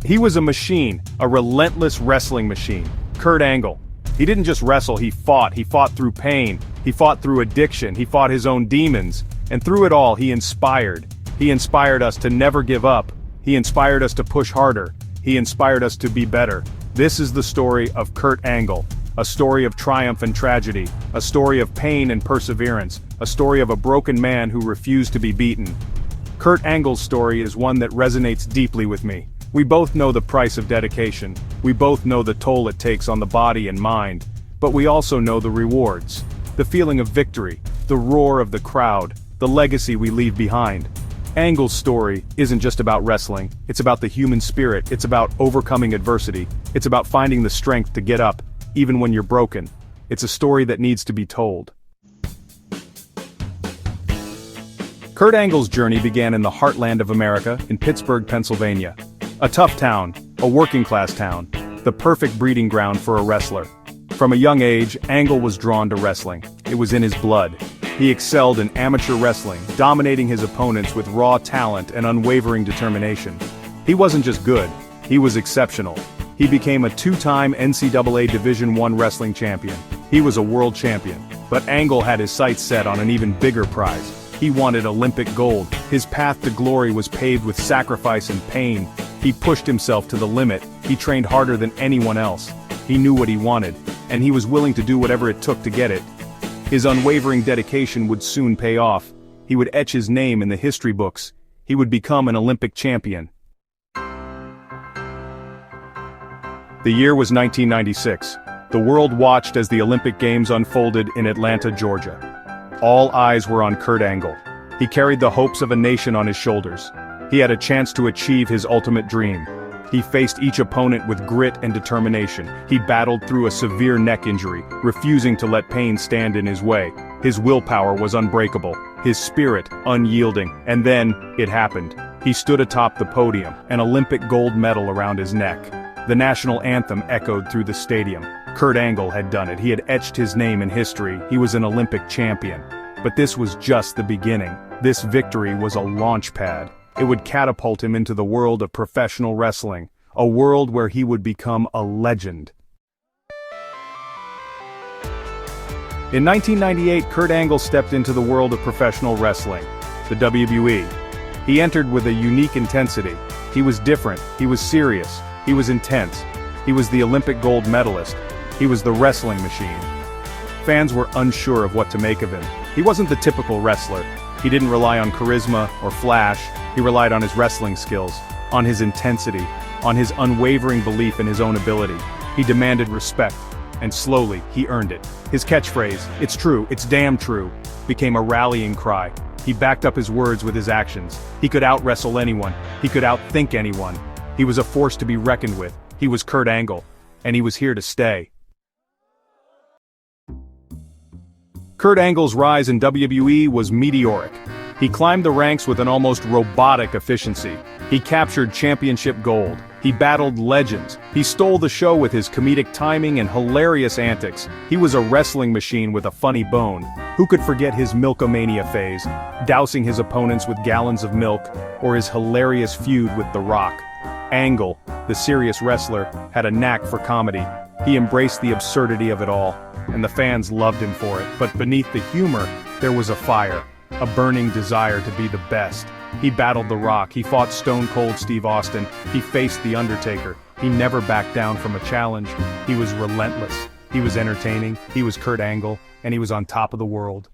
He was a machine, a relentless wrestling machine. Kurt Angle. He didn't just wrestle, he fought. He fought through pain. He fought through addiction. He fought his own demons. And through it all, he inspired. He inspired us to never give up. He inspired us to push harder. He inspired us to be better. This is the story of Kurt Angle. A story of triumph and tragedy. A story of pain and perseverance. A story of a broken man who refused to be beaten. Kurt Angle's story is one that resonates deeply with me. We both know the price of dedication. We both know the toll it takes on the body and mind. But we also know the rewards. The feeling of victory. The roar of the crowd. The legacy we leave behind. Angle's story isn't just about wrestling. It's about the human spirit. It's about overcoming adversity. It's about finding the strength to get up, even when you're broken. It's a story that needs to be told. Kurt Angle's journey began in the heartland of America, in Pittsburgh, Pennsylvania. A tough town, a working-class town, the perfect breeding ground for a wrestler. From a young age, Angle was drawn to wrestling. It was in his blood. He excelled in amateur wrestling, dominating his opponents with raw talent and unwavering determination. He wasn't just good, he was exceptional. He became a two-time NCAA Division I wrestling champion. He was a world champion. But Angle had his sights set on an even bigger prize. He wanted Olympic gold. His path to glory was paved with sacrifice and pain. He pushed himself to the limit. He trained harder than anyone else. He knew what he wanted, and he was willing to do whatever it took to get it. His unwavering dedication would soon pay off. He would etch his name in the history books. He would become an Olympic champion. The year was 1996. The world watched as the Olympic Games unfolded in Atlanta, Georgia. All eyes were on Kurt Angle. He carried the hopes of a nation on his shoulders. He had a chance to achieve his ultimate dream. He faced each opponent with grit and determination. He battled through a severe neck injury, refusing to let pain stand in his way. His willpower was unbreakable, his spirit unyielding, and then, it happened. He stood atop the podium, an Olympic gold medal around his neck. The national anthem echoed through the stadium. Kurt Angle had done it. He had etched his name in history. He was an Olympic champion. But this was just the beginning. This victory was a launch pad. It would catapult him into the world of professional wrestling, a world where he would become a legend. In 1998, Kurt Angle stepped into the world of professional wrestling, the WWE. He entered with a unique intensity. He was different, he was serious, he was intense. He was the Olympic gold medalist. He was the wrestling machine. Fans were unsure of what to make of him. He wasn't the typical wrestler. He didn't rely on charisma or flash. He relied on his wrestling skills, on his intensity, on his unwavering belief in his own ability. He demanded respect, and slowly, he earned it. His catchphrase, "It's true, it's damn true," became a rallying cry. He backed up his words with his actions. He could out-wrestle anyone. He could outthink anyone. He was a force to be reckoned with. He was Kurt Angle, and he was here to stay. Kurt Angle's rise in WWE was meteoric. He climbed the ranks with an almost robotic efficiency. He captured championship gold. He battled legends. He stole the show with his comedic timing and hilarious antics. He was a wrestling machine with a funny bone. Who could forget his Milkomania phase, dousing his opponents with gallons of milk, or his hilarious feud with The Rock? Angle, the serious wrestler, had a knack for comedy. He embraced the absurdity of it all, and the fans loved him for it. But beneath the humor, there was a fire, a burning desire to be the best. He battled The Rock, he fought Stone Cold Steve Austin, he faced The Undertaker. He never backed down from a challenge. He was relentless. He was entertaining, he was Kurt Angle, and he was on top of the world.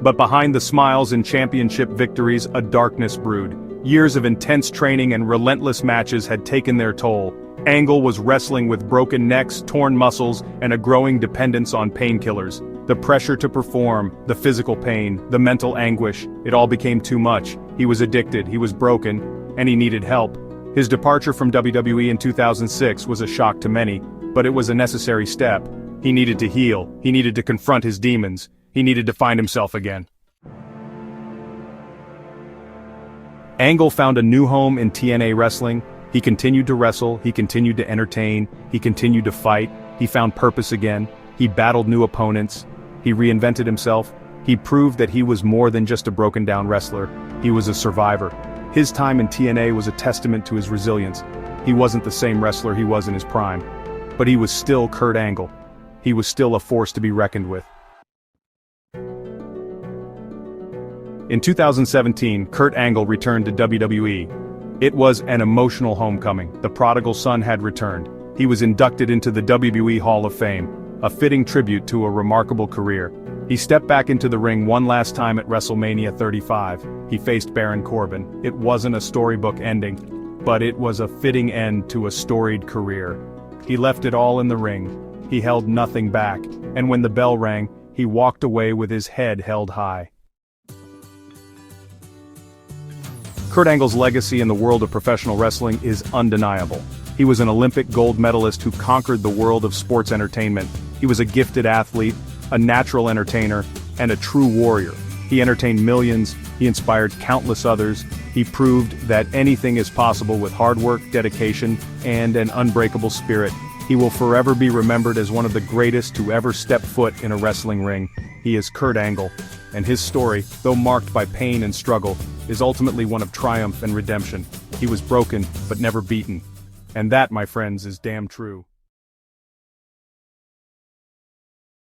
But behind the smiles and championship victories, a darkness brewed. Years of intense training and relentless matches had taken their toll. Angle was wrestling with broken necks, torn muscles, and a growing dependence on painkillers. The pressure to perform, the physical pain, the mental anguish, it all became too much. He was addicted, he was broken, and he needed help. His departure from WWE in 2006 was a shock to many, but it was a necessary step. He needed to heal, he needed to confront his demons, he needed to find himself again. Angle found a new home in TNA wrestling. He continued to wrestle, he continued to entertain, he continued to fight, he found purpose again, he battled new opponents, he reinvented himself, he proved that he was more than just a broken down wrestler, he was a survivor. His time in TNA was a testament to his resilience. He wasn't the same wrestler he was in his prime. But he was still Kurt Angle. He was still a force to be reckoned with. In 2017, Kurt Angle returned to WWE. It was an emotional homecoming. The prodigal son had returned. He was inducted into the WWE Hall of Fame, a fitting tribute to a remarkable career. He stepped back into the ring one last time at WrestleMania 35. He faced Baron Corbin. It wasn't a storybook ending, but it was a fitting end to a storied career. He left it all in the ring. He held nothing back, and when the bell rang, he walked away with his head held high. Kurt Angle's legacy in the world of professional wrestling is undeniable. He was an Olympic gold medalist who conquered the world of sports entertainment. He was a gifted athlete, a natural entertainer, and a true warrior. He entertained millions, he inspired countless others, he proved that anything is possible with hard work, dedication, and an unbreakable spirit. He will forever be remembered as one of the greatest to ever step foot in a wrestling ring. He is Kurt Angle, and his story, though marked by pain and struggle, is ultimately one of triumph and redemption. He was broken, but never beaten. And that, my friends, is damn true.